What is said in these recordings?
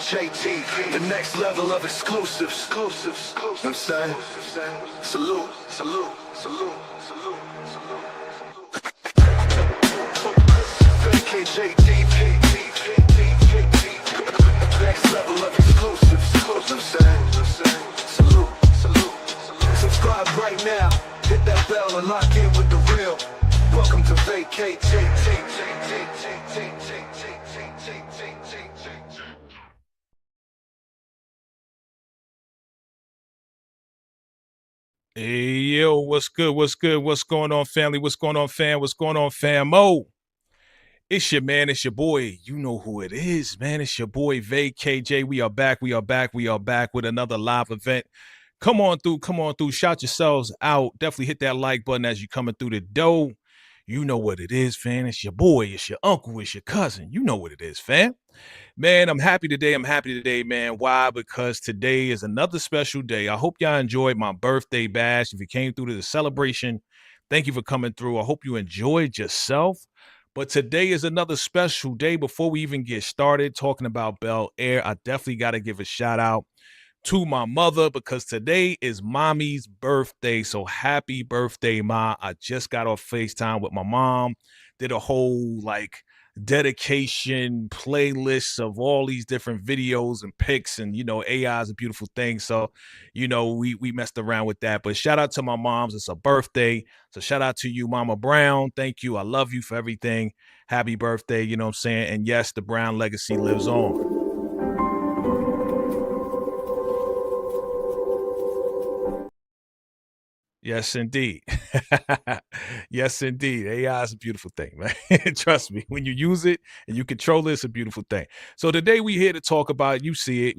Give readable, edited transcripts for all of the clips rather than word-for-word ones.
VACAY-JayTV, the next level of exclusives. You know what I'm saying? Salute, salute, salute, salute, salute. VACAY-JayTV, next level of exclusives. You know what I'm saying? Salute, salute, salute. Subscribe right now, hit that bell and lock in with the real. Welcome to VACAY-JayTV. Hey, yo, what's good? What's good? What's going on, family? What's going on, fam? What's going on, famo? It's your man, it's your boy. You know who it is, man. It's your boy, VACAY-J. We are back, we are back, we are back with another live event. Come on through. Shout yourselves out. Definitely hit that like button as you're coming through the door. You know what it is, fam. It's your boy, it's your uncle, it's your cousin. You know what it is, fam. Man, I'm happy today. Man. Why? Because today is another special day. I hope y'all enjoyed my birthday bash. If you came through to the celebration, thank you for coming through. I hope you enjoyed yourself. But today is another special day. Before we even get started talking about bel-air, I definitely got to give a shout out to my mother because today is mommy's birthday. So happy birthday, Ma. I just got off FaceTime with my mom, did a whole dedication playlists of all these different videos and pics, and AI is a beautiful thing, so we messed around with that. But shout out to my moms, it's a birthday, so shout out to you, Mama Brown. Thank you, I love you for everything. Happy birthday, you know what I'm saying? And yes, the Brown legacy lives on. Yes, indeed. Yes, indeed. AI is a beautiful thing, man. Trust me. When you use it and you control it, it's a beautiful thing. So today we here to talk about, you see it,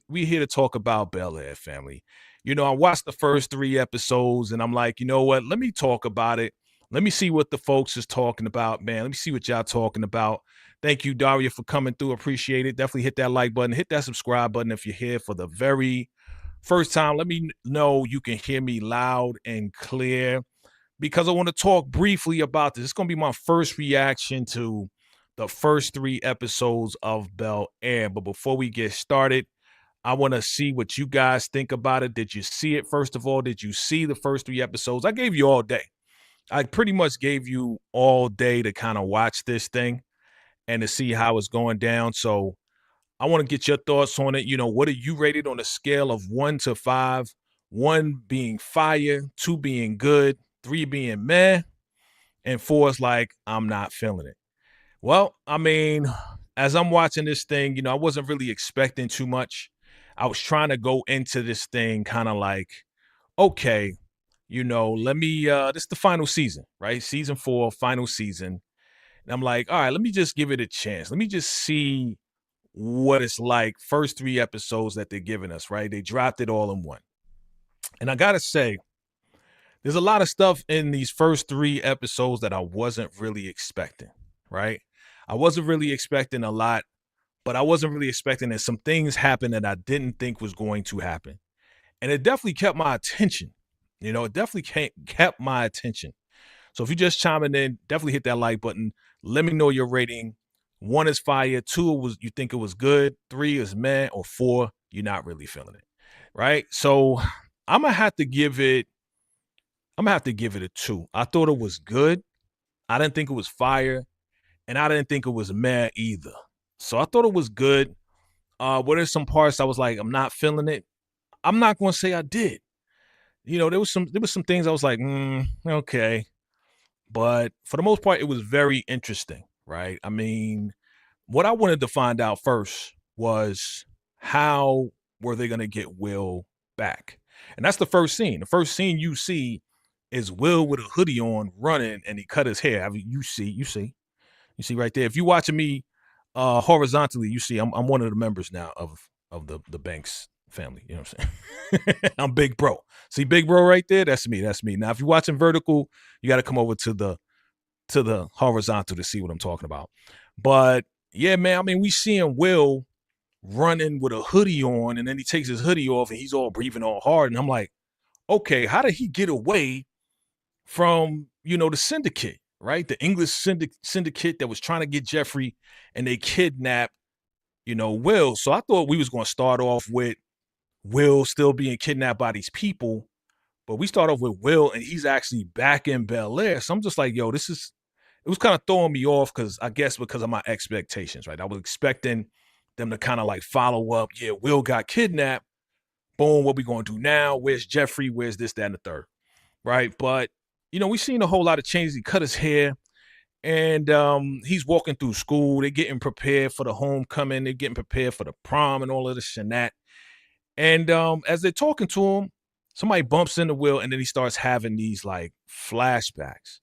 we here to talk about bel-air, family. I watched the first 3 episodes and I'm like, you know what? Let me talk about it. Let me see what the folks is talking about, man. Let me see what y'all talking about. Thank you, Daria, for coming through. Appreciate it. Definitely hit that like button, hit that subscribe button if you're here for the very first time. Let me know you can hear me loud and clear because I want to talk briefly about this. It's going to be my first reaction to the first 3 episodes of bel-air. But before we get started, I want to see what you guys think about it. Did you see it? First of all, did you see the first 3 episodes? I gave you all day. I pretty much gave you all day to kind of watch this thing and to see how it's going down. So I want to get your thoughts on it. What are you rated on a scale of 1 to 5? 1 being fire, 2 being good, 3 being meh, and 4 is like, I'm not feeling it. Well, I mean, as I'm watching this thing, I wasn't really expecting too much. I was trying to go into this thing kind of like, okay, let me, this is the final season, right? Season 4, final season. And I'm like, all right, let me just give it a chance. Let me just see what it's like. First 3 episodes that they're giving us, right? They dropped it all in one. And I gotta say, there's a lot of stuff in these first 3 episodes that I wasn't really expecting, right? I wasn't really expecting a lot, but I wasn't really expecting that some things happened that I didn't think was going to happen. And it definitely kept my attention. It definitely kept my attention. So if you're just chiming in, definitely hit that like button. Let me know your rating. 1 is fire, 2 you think it was good, 3 is meh, or 4, you're not really feeling it. Right? So I'm gonna have to give it a 2. I thought it was good. I didn't think it was fire, and I didn't think it was meh either. So I thought it was good. What are some parts I was like, I'm not feeling it? I'm not gonna say I did. There was some things I was like, okay. But for the most part, it was very interesting, right? I mean, what I wanted to find out first was how were they going to get Will back? And that's the first scene. The first scene you see is Will with a hoodie on running and he cut his hair. I mean, you see right there. If you're watching me horizontally, you see I'm one of the members now of the Banks family. You know what I'm saying? I'm Big Bro. See Big Bro right there? That's me. Now, if you're watching vertical, you got to come over to the horizontal to see what I'm talking about. But yeah, man, I mean, we seeing Will running with a hoodie on, and then he takes his hoodie off and he's all breathing all hard. And I'm like, okay, how did he get away from, the syndicate, right? The English syndicate that was trying to get Jeffrey, and they kidnapped, Will. So I thought we was going to start off with Will still being kidnapped by these people, but we start off with Will and he's actually back in Bel-Air. So I'm just like, yo, it was kind of throwing me off because I guess because of my expectations, right? I was expecting them to kind of like follow up. Yeah, Will got kidnapped. Boom, what we going to do now? Where's Jeffrey? Where's this, that, and the third? Right. But, we've seen a whole lot of changes. He cut his hair and he's walking through school. They're getting prepared for the homecoming. They're getting prepared for the prom and all of this and that. And as they're talking to him, somebody bumps into Will and then he starts having these like flashbacks.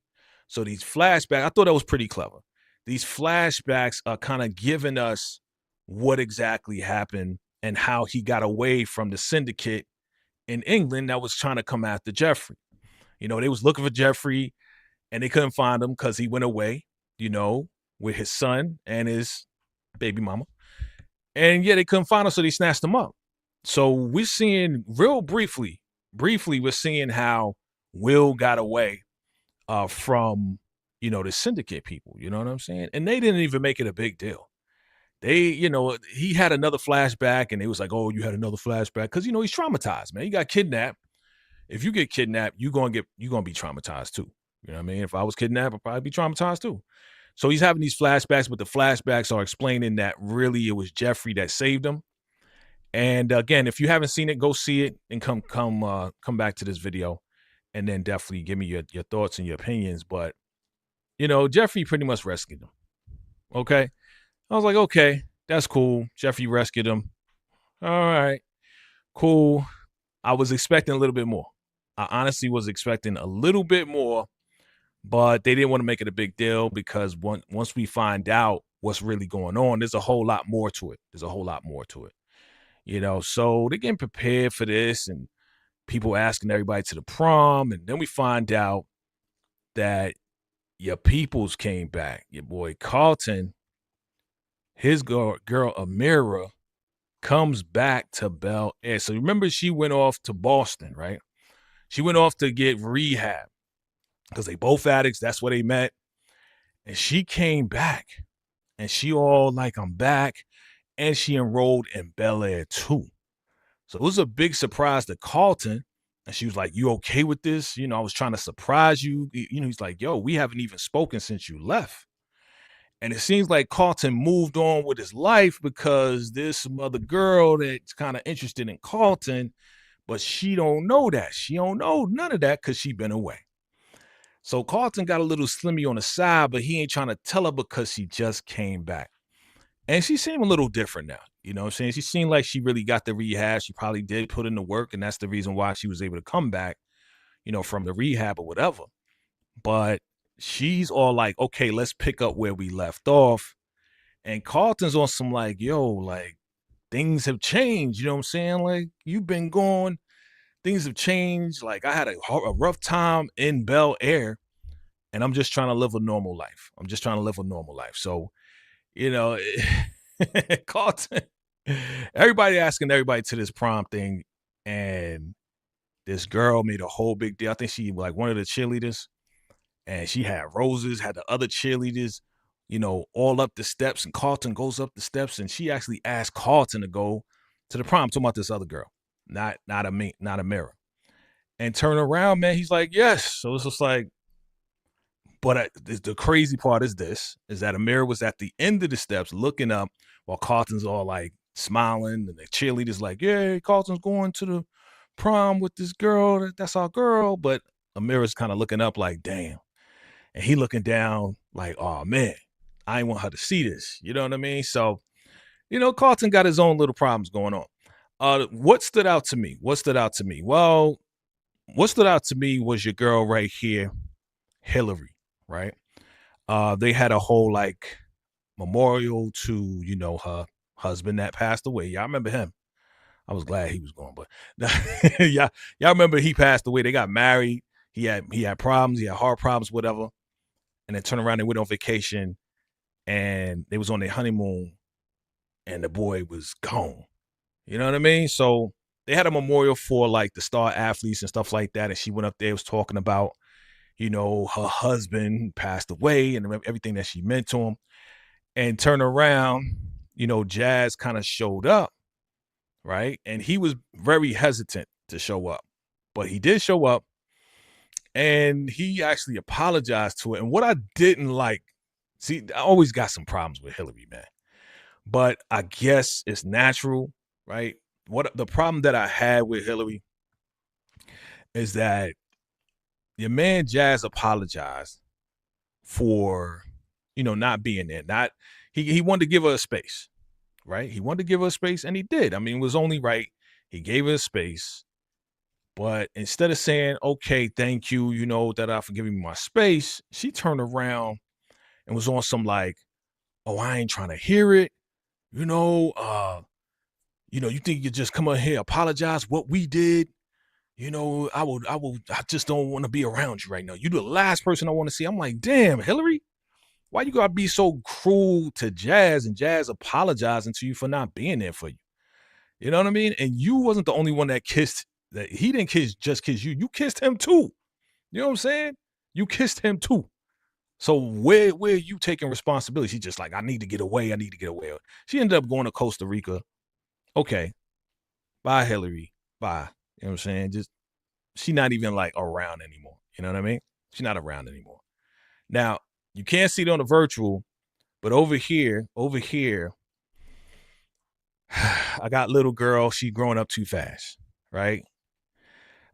So these flashbacks, I thought that was pretty clever. These flashbacks are kind of giving us what exactly happened and how he got away from the syndicate in England that was trying to come after Jeffrey. They was looking for Jeffrey and they couldn't find him because he went away, with his son and his baby mama. And yeah, they couldn't find him, so they snatched him up. So we're seeing real briefly, we're seeing how Will got away from, the syndicate people, you know what I'm saying? And they didn't even make it a big deal. They, he had another flashback and it was like, oh, you had another flashback. Cause he's traumatized, man. He got kidnapped. If you get kidnapped, you're going to be traumatized too. You know what I mean? If I was kidnapped, I'd probably be traumatized too. So he's having these flashbacks, but the flashbacks are explaining that really it was Jeffrey that saved him. And again, if you haven't seen it, go see it and come back to this video and then definitely give me your thoughts and your opinions. But, Jeffrey pretty much rescued him. Okay. I was like, okay, that's cool. Jeffrey rescued him. All right, cool. I was expecting a little bit more. I honestly was expecting a little bit more, but they didn't want to make it a big deal because once we find out what's really going on, there's a whole lot more to it. So they're getting prepared for this and people asking everybody to the prom. And then we find out that your peoples came back. Your boy Carlton, his girl Amira comes back to Bel-Air. So remember she went off to Boston, right? She went off to get rehab because they both addicts. That's where they met. And she came back and she all like, I'm back. And she enrolled in Bel-Air too. So it was a big surprise to Carlton. And she was like, you okay with this? I was trying to surprise you. He's like, yo, we haven't even spoken since you left. And it seems like Carlton moved on with his life because there's some other girl that's kind of interested in Carlton, but she don't know that. She don't know none of that because she been away. So Carlton got a little slimmy on the side, but he ain't trying to tell her because she just came back. And she seemed a little different now. You know what I'm saying? She seemed like she really got the rehab. She probably did put in the work, and that's the reason why she was able to come back, from the rehab or whatever. But she's all like, okay, let's pick up where we left off. And Carlton's on some like, yo, like things have changed. You know what I'm saying? Like you've been gone. Things have changed. Like I had a rough time in Bel-Air and I'm just trying to live a normal life. So, Carlton, everybody asking everybody to this prom thing. And this girl made a whole big deal. I think she like one of the cheerleaders. And she had roses, had the other cheerleaders, all up the steps. And Carlton goes up the steps, and she actually asked Carlton to go to the prom. I'm talking about this other girl, not a mirror. And turn around, man. He's like, yes. So it's just like, but the crazy part is that Amira was at the end of the steps looking up while Carlton's all like smiling, and the cheerleader's like, yeah, Carlton's going to the prom with this girl. That's our girl. But Amira's kind of looking up like, damn. And he looking down like, oh, man, I ain't want her to see this. You know what I mean? So, Carlton got his own little problems going on. What stood out to me? Well, what stood out to me was your girl right here, Hillary, right? They had a whole, like, memorial to, her husband that passed away. Y'all remember him? I was glad he was gone, but y'all remember he passed away. They got married. He had problems. He had heart problems, whatever. And then turned around and went on vacation and they was on their honeymoon and the boy was gone. You know what I mean? So they had a memorial for like the star athletes and stuff like that. And she went up there, was talking about, her husband passed away and everything that she meant to him. And turned around Jazz kind of showed up, right? And he was very hesitant to show up, but he did show up and he actually apologized to it. And what I didn't like, see, I always got some problems with Hillary, man, but I guess it's natural, right? What the problem that I had with Hillary is that your man Jazz apologized for, not being there. Not he wanted to give her a space, right? He wanted to give her a space, and he did. I mean, it was only right. He gave her a space, but instead of saying, "Okay, thank you," that I for giving me my space, she turned around and was on some like, "Oh, I ain't trying to hear it." You think you just come up here, apologize what we did. I just don't want to be around you right now. You're the last person I want to see. I'm like, damn, Hillary, why you gotta be so cruel to Jazz and Jazz apologizing to you for not being there for you? You know what I mean? And you wasn't the only one that he didn't just kiss you. You kissed him too. You know what I'm saying? You kissed him too. So where are you taking responsibility? She's just like, I need to get away. I need to get away. She ended up going to Costa Rica. Okay. Bye, Hillary. Bye. You know what I'm saying? Just she not even like around anymore. You know what I mean? She's not around anymore. Now, you can't see it on the virtual, but over here, I got little girl, she growing up too fast, right?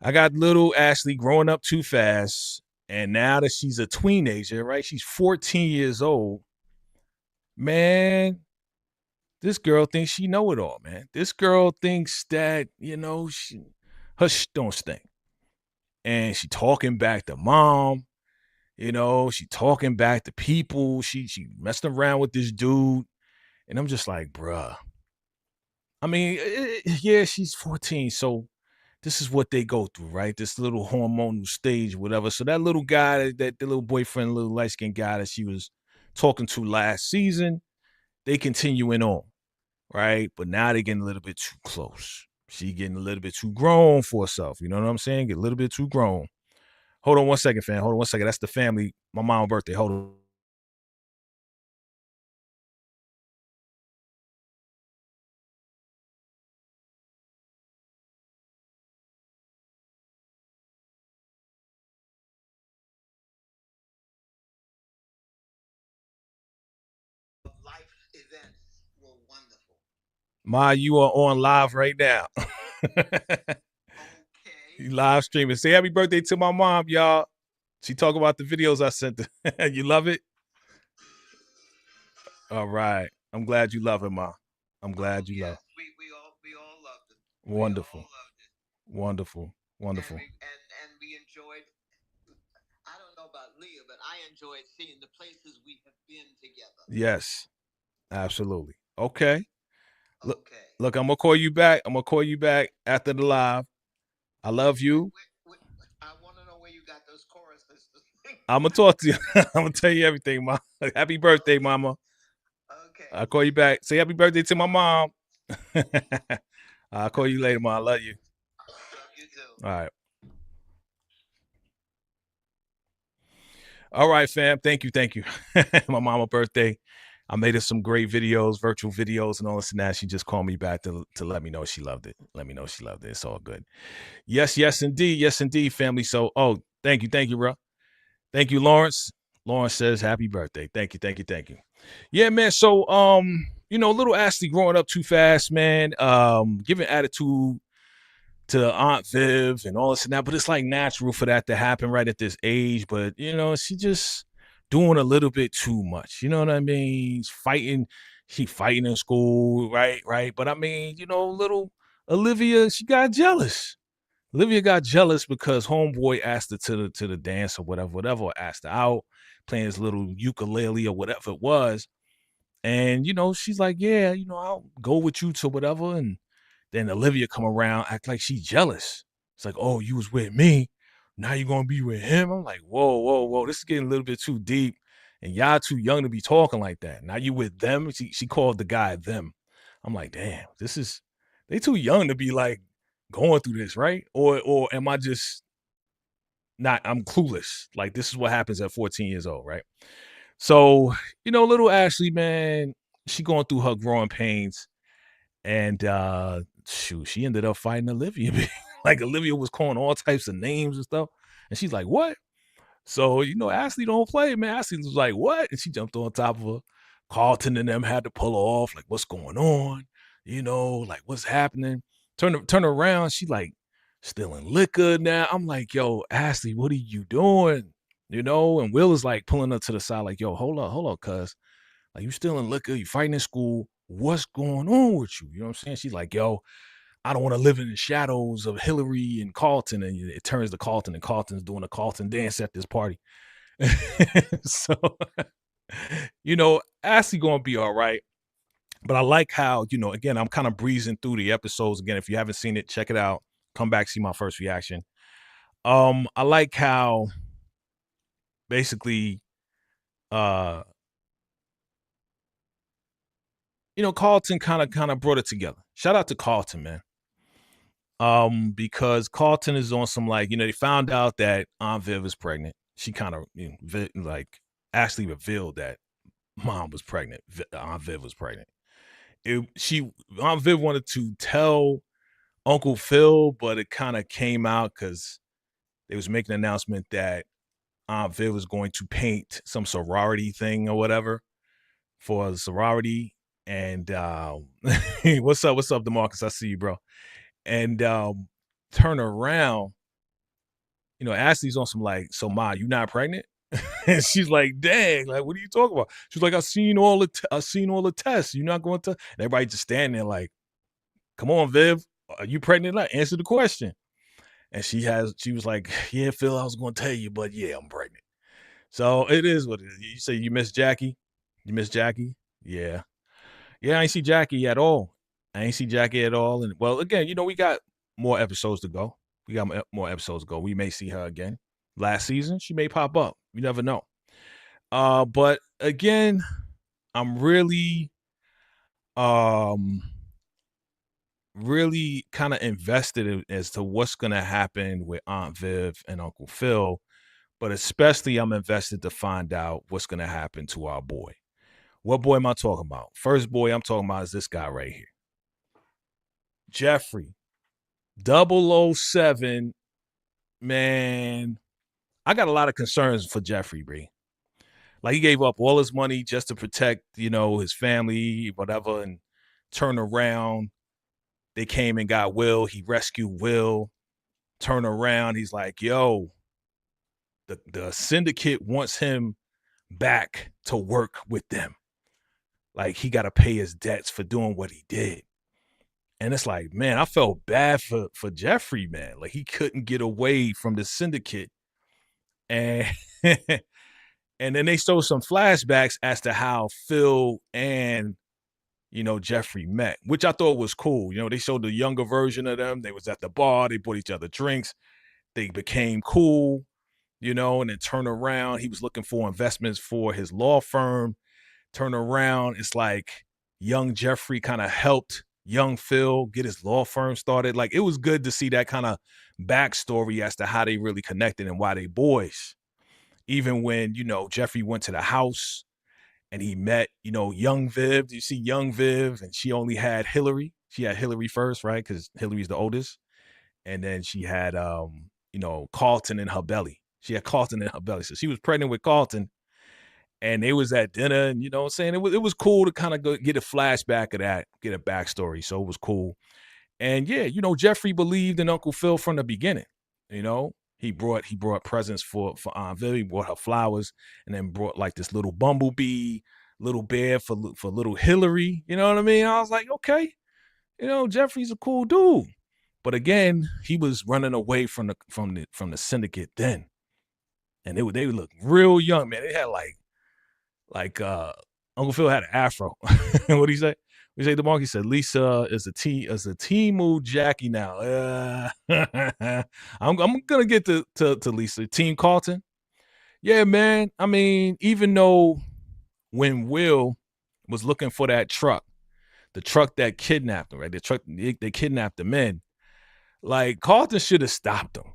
I got little Ashley growing up too fast. And now that she's a teenager, right? She's 14 years old. Man, this girl thinks she know it all, man. This girl thinks that, her don't stink. And she talking back to mom, she talking back to people. She messing around with this dude. And I'm just like, bruh. I mean, yeah, she's 14. So this is what they go through, right? This little hormonal stage, whatever. So that little guy, that the little boyfriend, little light-skinned guy that she was talking to last season, they continuing on, right? But now they're getting a little bit too close. She getting a little bit too grown for herself. You know what I'm saying? Get a little bit too grown. Hold on one second, fam. Hold on one second. That's the family. My mom's birthday. Hold on. Life events were wonderful. Ma, you are on live right now. Okay. You live streaming. Say happy birthday to my mom, y'all. She talk about the videos I sent her. You love it? All right. I'm glad you love it, Ma. I'm glad you love it. We all loved it. Wonderful. Wonderful. Wonderful. And we enjoyed, I don't know about Leah, but I enjoyed seeing the places we have been together. Yes. Absolutely. Okay. Look, I'm gonna call you back. I'm gonna call you back after the live. I love you. I want to know where you got those choruses. I'm gonna talk to you. I'm gonna tell you everything, Mom. Happy birthday, Mama. Okay. I'll call you back. Say happy birthday to my mom. I'll call you later, Mom. I love you. Love you too. All right. All right, fam. Thank you. Thank you. My mama birthday. I made her some great videos, virtual videos, and all this and that. She just called me back to let me know she loved it. Let me know she loved it. It's all good. Yes, indeed, family. So, thank you, bro. Thank you, Lawrence. Lawrence says happy birthday. Thank you. Yeah, man. So, little Ashley growing up too fast, man. Giving attitude to Aunt Viv and all this and that, but it's like natural for that to happen right at this age. But she just doing a little bit too much. You know what I mean? She fighting in school, right. But I mean, little Olivia, she got jealous. Olivia got jealous because homeboy asked her to the dance or whatever, or asked her out, playing his little ukulele or whatever it was. And she's like, yeah, I'll go with you to whatever. And then Olivia come around, act like she's jealous. It's like, oh, you was with me. Now you're going to be with him. I'm like, whoa. This is getting a little bit too deep. And y'all too young to be talking like that. Now you with them. She called the guy them. I'm like, damn, they too young to be like going through this, right? Or am I just I'm clueless. Like this is what happens at 14 years old, right? So, little Ashley, man, she going through her growing pains, and shoot, she ended up fighting Olivia. Like Olivia was calling all types of names and stuff, and she's like, "What?" So Ashley don't play, man. Ashley was like, "What?" And she jumped on top of her. Carlton and them had to pull her off. Like, what's going on? Like what's happening? Turn around. She like stealing liquor now. I'm like, yo, Ashley, what are you doing? And Will is like pulling her to the side, like, yo, hold up, cuz. Like, you stealing liquor, you fighting in school. What's going on with you? You know what I'm saying? She's like, yo, I don't want to live in the shadows of Hillary and Carlton. And it turns to Carlton, and Carlton's doing a Carlton dance at this party. So, Ashley gonna be all right. But I like how, again, I'm kind of breezing through the episodes. Again, if you haven't seen it, check it out. Come back, see my first reaction. I like how basically uh Carlton kind of brought it together. Shout out to Carlton, man. Because Carlton is on some, like, they found out that Aunt Viv is pregnant. She kind of like Ashley revealed that mom was pregnant. Aunt Viv was pregnant. Aunt Viv wanted to tell Uncle Phil, but it kind of came out because they was making an announcement that Aunt Viv was going to paint some sorority thing or whatever for a sorority. And what's up, DeMarcus? I see you, bro. And turn around, Ashley's on some like, so Ma, you not pregnant? And she's like, dang, like, what are you talking about? She's like, I seen all the tests. You're not going to. And everybody just standing there like, come on, Viv, are you pregnant? Like, answer the question. And she was like, yeah, Phil, I was going to tell you, but yeah, I'm pregnant. So it is what it is. You say you miss Jackie? You miss Jackie? Yeah. Yeah, I ain't see Jackie at all. And well, again, we got more episodes to go. We may see her again. Last season, she may pop up. You never know. But again, I'm really kind of invested as to what's gonna happen with Aunt Viv and Uncle Phil, but especially I'm invested to find out what's gonna happen to our boy. What boy am I talking about? First boy I'm talking about is this guy right here. Jeffrey. 007, man. I got a lot of concerns for Jeffrey, Bree. Like, he gave up all his money just to protect, his family, whatever, and turn around. They came and got Will. He rescued Will. Turn around. He's like, yo, the syndicate wants him back to work with them. Like, he got to pay his debts for doing what he did. And it's like, man, I felt bad for Jeffrey, man. Like, he couldn't get away from the syndicate. And and then they showed some flashbacks as to how Phil and Jeffrey met, which I thought was cool. They showed the younger version of them. They was at the bar, they bought each other drinks, they became cool, and then turn around. He was looking for investments for his law firm. Turn around, it's like young Jeffrey kind of helped young Phil get his law firm started. Like, it was good to see that kind of backstory as to how they really connected and why they boys. Even when, Jeffrey went to the house and he met, young Viv. You see young Viv, and she only had Hillary. She had Hillary first, right? Because Hillary's the oldest. And then she had, Carlton in her belly. She had Carlton in her belly. So she was pregnant with Carlton. And they was at dinner, and what I'm saying, it was cool to kind of get a flashback of that, get a backstory. So it was cool. And yeah, Jeffrey believed in Uncle Phil from the beginning. He brought presents for Aunt Viv. He brought her flowers, and then brought like this little bumblebee, little bear for little Hillary. You know what I mean? I was like, okay, Jeffrey's a cool dude. But again, he was running away from the syndicate then, and they look real young, man. They had like Uncle Phil had an afro. What do you say? We say the monkey said Lisa is a Team Jackie now. I'm gonna get to Lisa. Team Carlton. Yeah, man. I mean, even though when Will was looking for that truck, the truck that kidnapped him, right? The truck they kidnapped the men. Like, Carlton should have stopped them.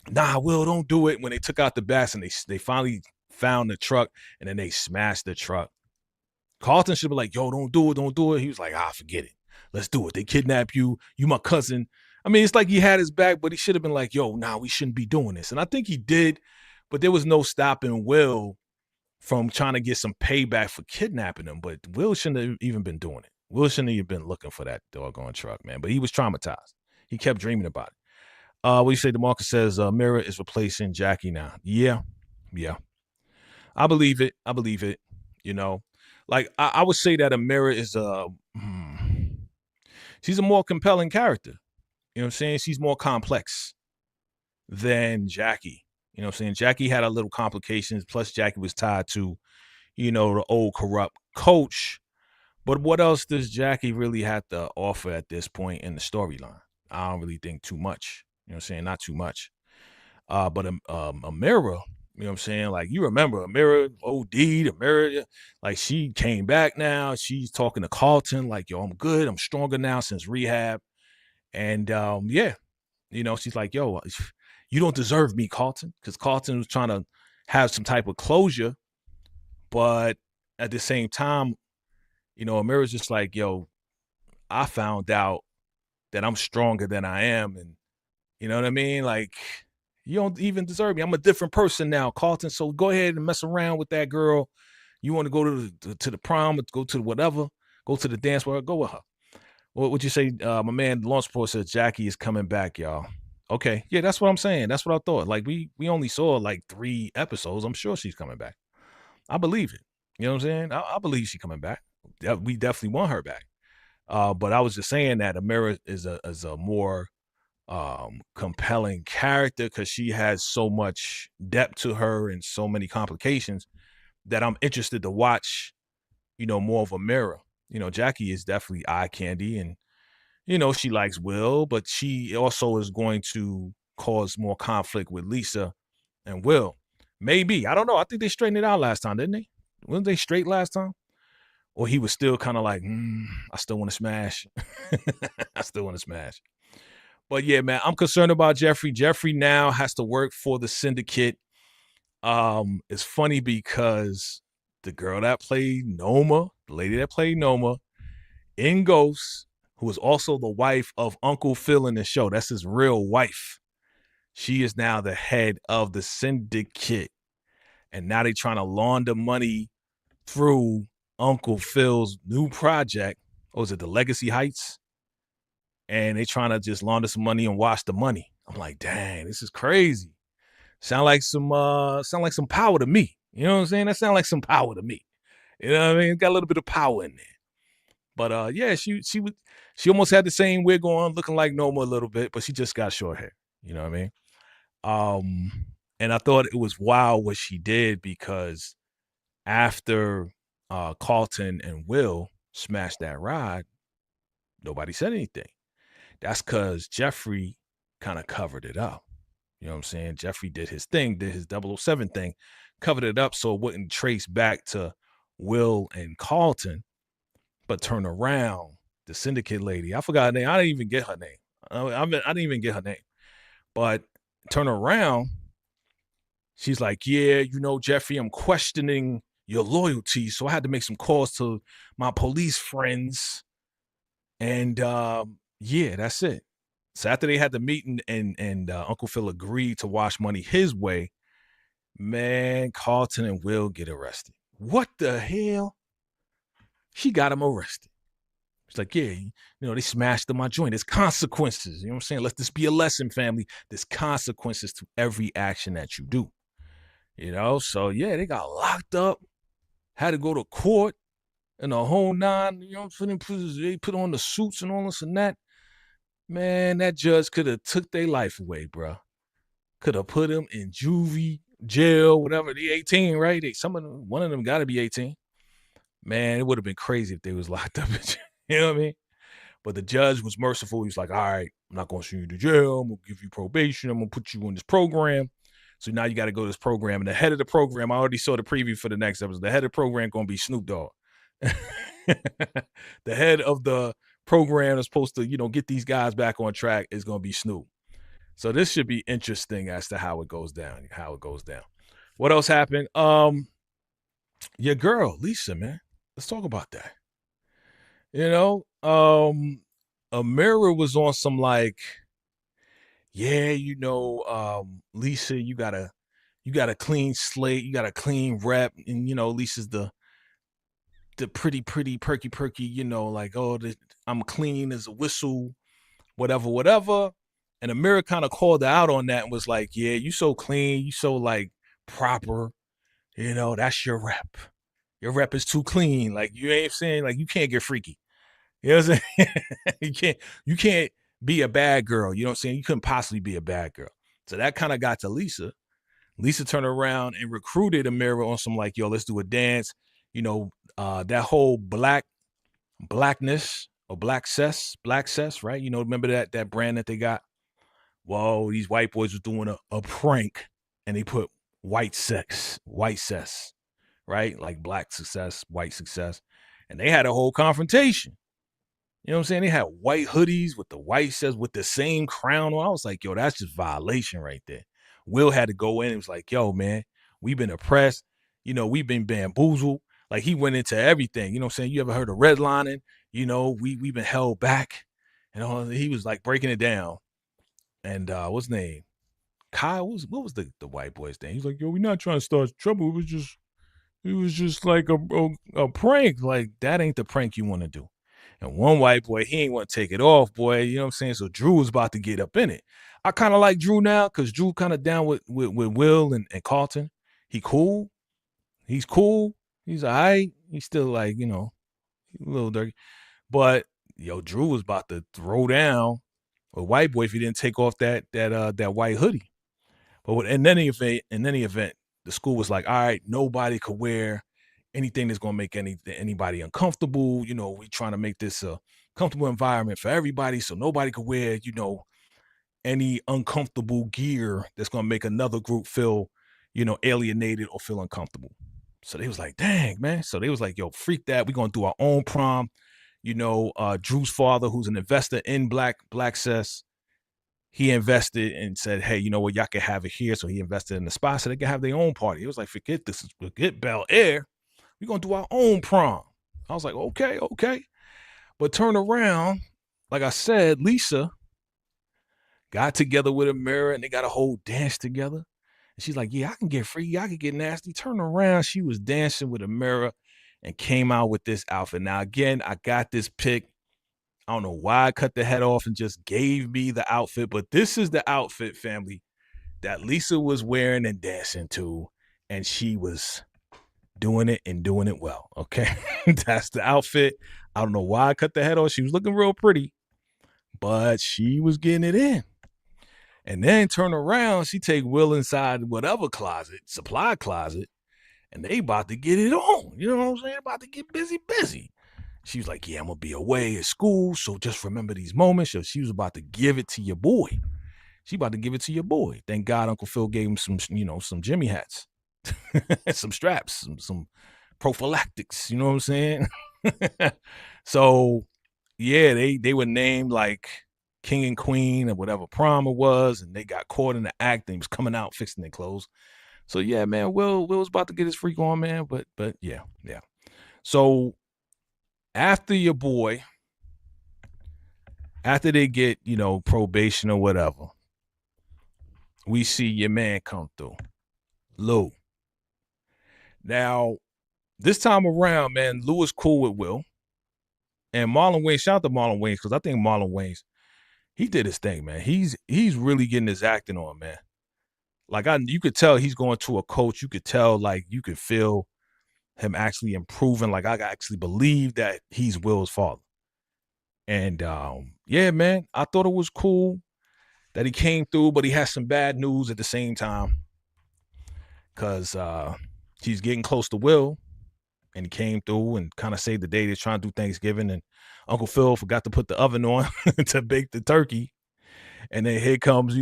Nah, Will, don't do it. When they took out the bats and they finally found the truck, and then they smashed the truck. Carlton should be like, yo, don't do it, don't do it. He was like, forget it. Let's do it. They kidnap you. You my cousin. I mean, it's like he had his back, but he should have been like, yo, nah, we shouldn't be doing this. And I think he did, but there was no stopping Will from trying to get some payback for kidnapping him. But Will shouldn't have even been doing it. Will shouldn't have been looking for that doggone truck, man. But he was traumatized. He kept dreaming about it. What you say? DeMarcus says Mira is replacing Jackie now. Yeah. I believe it. You know, like I would say that Amira is she's a more compelling character. You know what I'm saying? She's more complex than Jackie. You know what I'm saying? Jackie had a little complications. Plus, Jackie was tied to, the old corrupt coach. But what else does Jackie really have to offer at this point in the storyline? I don't really think too much. You know what I'm saying? Not too much. But Amira, you know what I'm saying? Like, you remember Amira OD'd, Amira, like, she came back now. She's talking to Carlton, like, yo, I'm good. I'm stronger now since rehab. And she's like, yo, you don't deserve me, Carlton. Because Carlton was trying to have some type of closure. But at the same time, Amira's just like, yo, I found out that I'm stronger than I am. And you know what I mean? Like, you don't even deserve me. I'm a different person now, Carlton. So go ahead and mess around with that girl. You want to go to the prom, go to whatever, go to the dance with her, go with her. What would you say? My man Launch Report says Jackie is coming back, y'all. Okay. Yeah, that's what I'm saying. That's what I thought. Like, we only saw like 3 episodes. I'm sure she's coming back. I believe it. You know what I'm saying? I believe she's coming back. We definitely want her back. But I was just saying that Amira is a more compelling character because she has so much depth to her and so many complications that I'm interested to watch, more of Amira. Jackie is definitely eye candy and, she likes Will, but she also is going to cause more conflict with Lisa and Will. Maybe. I don't know. I think they straightened it out last time, didn't they? Wasn't they straight last time? Or he was still kind of like, I still want to smash. I still want to smash. But yeah, man, I'm concerned about Jeffrey. Jeffrey now has to work for the syndicate. It's funny because the girl that played Noma, the lady that played Noma in Ghost, who is also the wife of Uncle Phil in the show, that's his real wife. She is now the head of the syndicate. And now they're trying to launder money through Uncle Phil's new project. What was it, the Legacy Heights? And they trying to just launder some money and wash the money. I'm like, dang, this is crazy. Sound like some power to me. You know what I'm saying? That sound like some power to me. You know what I mean? It's got a little bit of power in there. But she almost had the same wig on, looking like Noma a little bit, but she just got short hair. You know what I mean? And I thought it was wild what she did because after Carlton and Will smashed that ride, nobody said anything. That's because Jeffrey kind of covered it up. You know what I'm saying? Jeffrey did his thing, did his 007 thing, covered it up so it wouldn't trace back to Will and Carlton, but turn around the syndicate lady. I forgot her name. I didn't even get her name. I didn't even get her name. But turn around, she's like, yeah, Jeffrey, I'm questioning your loyalty. So I had to make some calls to my police friends. And yeah, that's it. So after they had the meeting and Uncle Phil agreed to wash money his way, man, Carlton and Will get arrested. What the hell? She got him arrested. It's like, yeah, they smashed in my joint. There's consequences. You know what I'm saying? Let this be a lesson, family. There's consequences to every action that you do. So yeah, they got locked up, had to go to court and the whole 9, they put on the suits and all this and that. Man, that judge could have took their life away, bro. Could have put him in juvie, jail, whatever. They 18, right? One of them got to be 18. Man, it would have been crazy if they was locked up in jail. You know what I mean? But the judge was merciful. He was like, all right, I'm not going to send you to jail. I'm going to give you probation. I'm going to put you on this program. So now you got to go to this program. And the head of the program, I already saw the preview for the next episode. The head of the program going to be Snoop Dogg. The head of the program is supposed to, get these guys back on track is going to be Snoop. So this should be interesting as to how it goes down. What else happened? Your girl, Lisa, man. Let's talk about that. You know, Amira was on some like, yeah, Lisa, you got a clean slate, you got a clean rep, and Lisa's the pretty perky, like, oh, I'm clean as a whistle, whatever, whatever. And Amira kind of called her out on that and was like, yeah, you so clean, you so like proper, that's your rep. Your rep is too clean. Like you ain't saying like you can't get freaky. You know what I'm saying? you can't be a bad girl. You know what I'm saying? You couldn't possibly be a bad girl. So that kind of got to Lisa. Lisa turned around and recruited Amira on some like, yo, let's do a dance. That whole blackness or black cess, right? Remember that brand that they got? Whoa, these white boys was doing a prank and they put white cess, right? Like black success, white success. And they had a whole confrontation. You know what I'm saying? They had white hoodies with the white says with the same crown on. I was like, yo, that's just violation right there. Will had to go in and was like, yo, man, we've been oppressed. We've been bamboozled. Like he went into everything. You know what I'm saying? You ever heard of redlining? We've been held back. He was like breaking it down. And what's his name? Kyle, what was the white boy's name? He's like, yo, we're not trying to start trouble. It was just like a prank. Like that ain't the prank you want to do. And one white boy, he ain't want to take it off, boy. You know what I'm saying? So Drew was about to get up in it. I kind of like Drew now because Drew kind of down with Will and Carlton. He cool. He's cool. He's all right. He's still like, a little dirty. But yo, Drew was about to throw down a white boy if he didn't take off that white hoodie. But in any event, the school was like, all right, nobody could wear anything that's gonna make anybody uncomfortable. We trying to make this a comfortable environment for everybody, so nobody could wear, any uncomfortable gear that's gonna make another group feel, alienated or feel uncomfortable. So they was like, dang, man. So they was like, yo, freak that. We're gonna do our own prom. Drew's father, who's an investor in Black Cess, he invested and said, hey, you know what, y'all can have it here. So he invested in the spot so they can have their own party. It was like, forget bel-air. We're going to do our own prom. I was like, okay. But turn around, like I said, Lisa got together with Amira and they got a whole dance together. And she's like, yeah, I can get free. I can get nasty. Turn around. She was dancing with Amira and came out with this outfit. Now, again, I got this pic. I don't know why I cut the head off and just gave me the outfit, but this is the outfit, family, that Lisa was wearing and dancing to, and she was doing it and doing it well, okay? That's the outfit. I don't know why I cut the head off. She was looking real pretty, but she was getting it in. And then turn around, she take Will inside whatever closet, supply closet, and they about to get it on. You know what I'm saying? About to get busy. She was like, yeah, I'm going to be away at school, so just remember these moments. So she was about to give it to your boy. She about to give it to your boy. Thank God Uncle Phil gave him some Jimmy hats, some straps, some prophylactics. You know what I'm saying? So, yeah, they were named like king and queen of whatever prom it was, and they got caught in the act and he was coming out fixing their clothes. So, yeah, man, Will was about to get his freak on, man, but yeah. So, after your boy, after they get, probation or whatever, we see your man come through, Lou. Now, this time around, man, Lou is cool with Will. And Marlon Wayans, shout out to Marlon Wayans, because I think Marlon Wayans, he did his thing, man. He's really getting his acting on, man. Like, you could tell he's going to a coach. You could tell, like, you could feel him actually improving. Like, I actually believe that he's Will's father. And yeah, man, I thought it was cool that he came through, but he has some bad news at the same time because he's getting close to Will, and he came through and kind of saved the day. They're trying to do Thanksgiving, and Uncle Phil forgot to put the oven on to bake the turkey. And then here comes,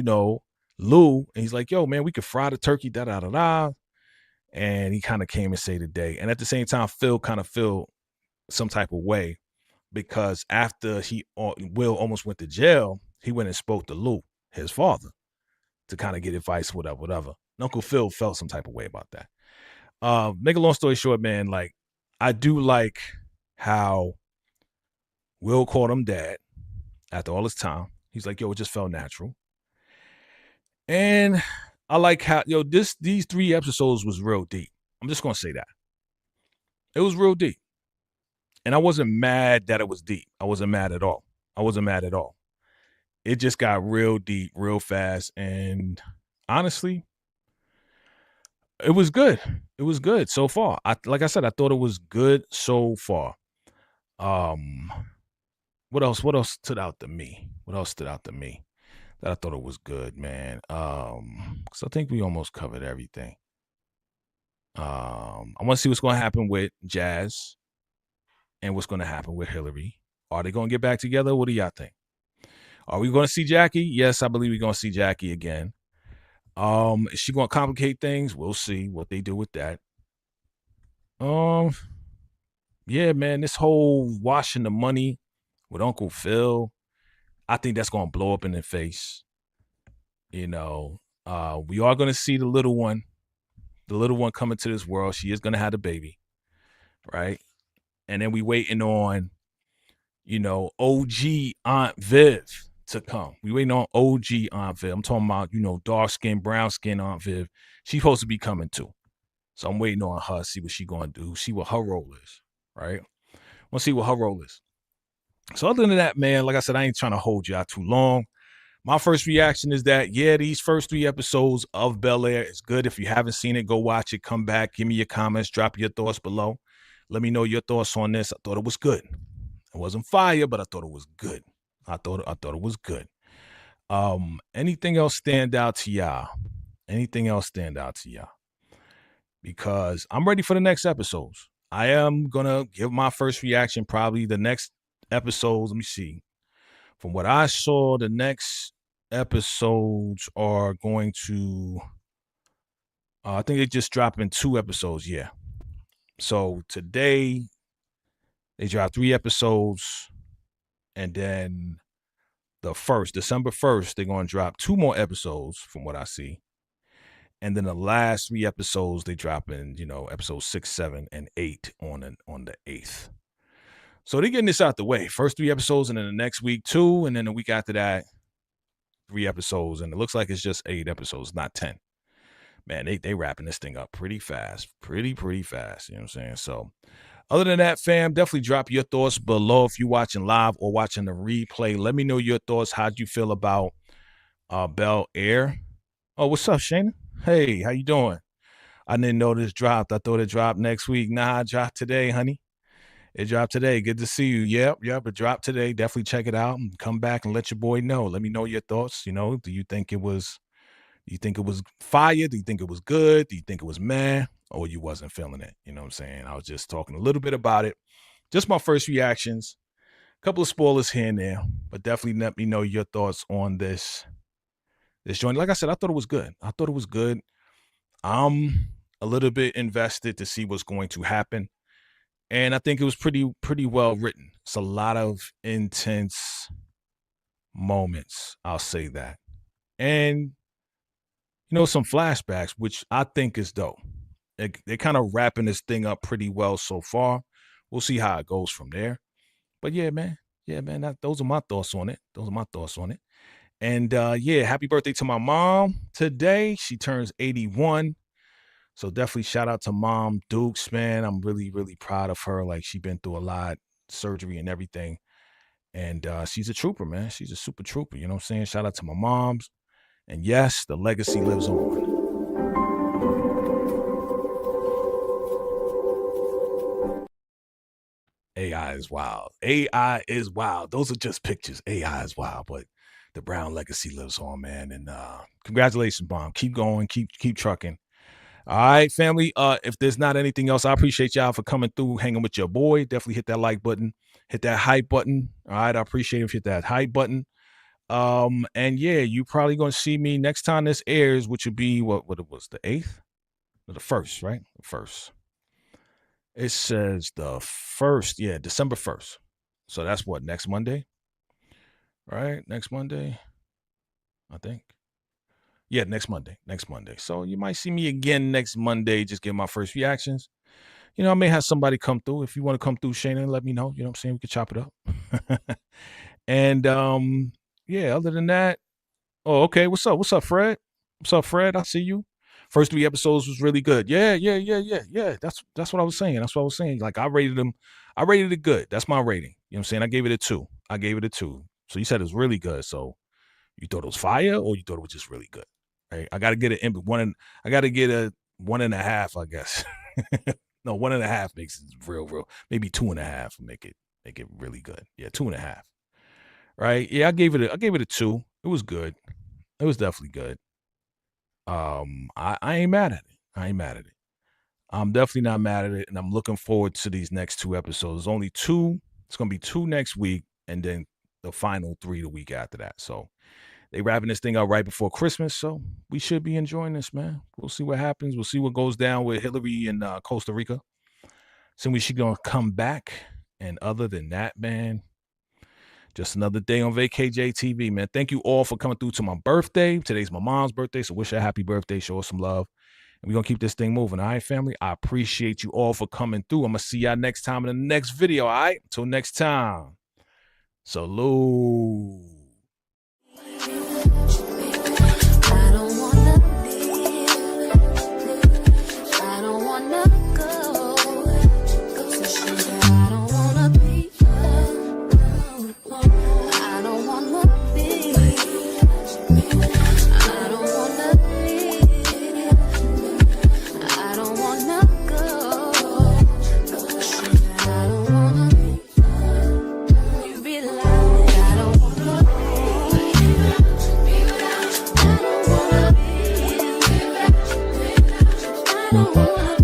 Lou, and he's like, yo, man, we could fry the turkey, da-da-da-da. And he kind of came and saved the day. And at the same time, Phil kind of felt some type of way because after Will almost went to jail, he went and spoke to Lou, his father, to kind of get advice, whatever. And Uncle Phil felt some type of way about that. Make a long story short, man, like, I do like how Will called him dad after all this time. He's like, yo, it just felt natural. And I like how these 3 episodes was real deep. I'm just gonna say that. It was real deep. And I wasn't mad that it was deep. I wasn't mad at all. I wasn't mad at all. It just got real deep, real fast. And honestly, it was good. It was good so far. Like I said, I thought it was good so far. Um, what else? What else stood out to me? What else stood out to me that I thought it was good, man? Because I think we almost covered everything. I want to see what's going to happen with Jazz and what's going to happen with Hillary. Are they going to get back together? What do y'all think? Are we going to see Jackie? Yes, I believe we're going to see Jackie again. Is she going to complicate things? We'll see what they do with that. Yeah, man, this whole washing the money with Uncle Phil, I think that's going to blow up in their face. You know, we are going to see the little one coming to this world. She is going to have the baby, right? And then we waiting on, OG Aunt Viv to come. We waiting on OG Aunt Viv. I'm talking about, dark skin, brown skin Aunt Viv. She's supposed to be coming too. So I'm waiting on her, see what she going to do, see what her role is, right? We'll see what her role is. So other than that, man, like I said, I ain't trying to hold you out too long. My first reaction is that, yeah, these first 3 episodes of Bel-Air is good. If you haven't seen it, go watch it. Come back. Give me your comments. Drop your thoughts below. Let me know your thoughts on this. I thought it was good. It wasn't fire, but I thought it was good. I thought it was good. Anything else stand out to y'all? Anything else stand out to y'all? Because I'm ready for the next episodes. I am going to give my first reaction probably the next episodes. Let me see. From what I saw, the next episodes are going to, I think they just dropped in 2 episodes. Yeah. So today they dropped 3 episodes. And then December 1st, they're going to drop 2 more episodes from what I see. And then the last 3 episodes, they drop in, episodes 6, 7, and 8 on the 8th. So they're getting this out the way. First 3 episodes, and then the next week 2, and then the week after that, 3 episodes. And it looks like it's just 8 episodes, not 10. Man, they wrapping this thing up pretty fast. Pretty fast. You know what I'm saying? So other than that, fam, definitely drop your thoughts below if you're watching live or watching the replay. Let me know your thoughts. How'd you feel about Bel-Air? Oh, what's up, Shayna? Hey, how you doing? I didn't know this dropped. I thought it dropped next week. Nah, it dropped today, honey. It dropped today. Good to see you. Yep. It dropped today. Definitely check it out and come back and let your boy know. Let me know your thoughts. Do you think it was fire? Do you think it was good? Do you think it was meh? Or you wasn't feeling it? You know what I'm saying? I was just talking a little bit about it. Just my first reactions. A couple of spoilers here and there, but definitely let me know your thoughts on this joint. Like I said, I thought it was good. I'm a little bit invested to see what's going to happen. And I think it was pretty well written. It's a lot of intense moments, I'll say that. And, some flashbacks, which I think is dope. They're kind of wrapping this thing up pretty well so far. We'll see how it goes from there. But yeah, man. Those are my thoughts on it. And happy birthday to my mom today. She turns 81. So definitely shout out to Mom Dukes, man. I'm really, really proud of her. Like, she been through a lot, surgery and everything. And she's a trooper, man. She's a super trooper. You know what I'm saying? Shout out to my moms. And yes, the legacy lives on. AI is wild. AI is wild. Those are just pictures. AI is wild, but the Brown legacy lives on, man. And congratulations, Mom. Keep going. Keep trucking. All right, family. If there's not anything else, I appreciate y'all for coming through, hanging with your boy. Definitely hit that like button, hit that hype button. All right, I appreciate it if you hit that hype button. And yeah, you probably gonna see me next time this airs, which would be what it was, the 8th? Or the 1st, right? The 1st. It says the 1st, yeah, December 1st. So that's what, next Monday? Right? Next Monday, I think. Yeah, next Monday. So you might see me again next Monday. Just give my first reactions. You know, I may have somebody come through. If you want to come through, Shayna, let me know. You know what I'm saying? We could chop it up. And yeah, other than that, oh, okay. What's up? What's up, Fred? What's up, Fred? I see you. First 3 episodes was really good. Yeah. That's what I was saying. That's what I was saying. Like I rated them. I rated it good. That's my rating. You know what I'm saying? I gave it a 2. I gave it a 2. So you said it was really good. So you thought it was fire, or you thought it was just really good? Right? I got to get it one. I got to get a 1.5, I guess. No, 1.5 makes it real. Maybe 2.5 make it really good. Yeah, 2.5. Right? Yeah, I gave it a 2. It was good. It was definitely good. I ain't mad at it. I ain't mad at it. I'm definitely not mad at it, and I'm looking forward to these next 2 episodes. There's only 2. It's gonna be 2 next week, and then the final 3 the week after that. So they wrapping this thing up right before Christmas, so we should be enjoying this, man. We'll see what happens. We'll see what goes down with Hillary in Costa Rica. So she gonna come back, and other than that, man, just another day on VACAY-JayTV, man. Thank you all for coming through to my birthday. Today's my mom's birthday, so wish her a happy birthday. Show her some love. And we're going to keep this thing moving, all right, family? I appreciate you all for coming through. I'm going to see y'all next time in the next video, all right? Until next time. Salute. I don't wanna leave. I don't wanna go. I don't wanna be. I don't wanna be. I don't wanna leave. I don't wanna go. I don't wanna be like. I don't wanna be. I don't wanna be. I don't wanna be.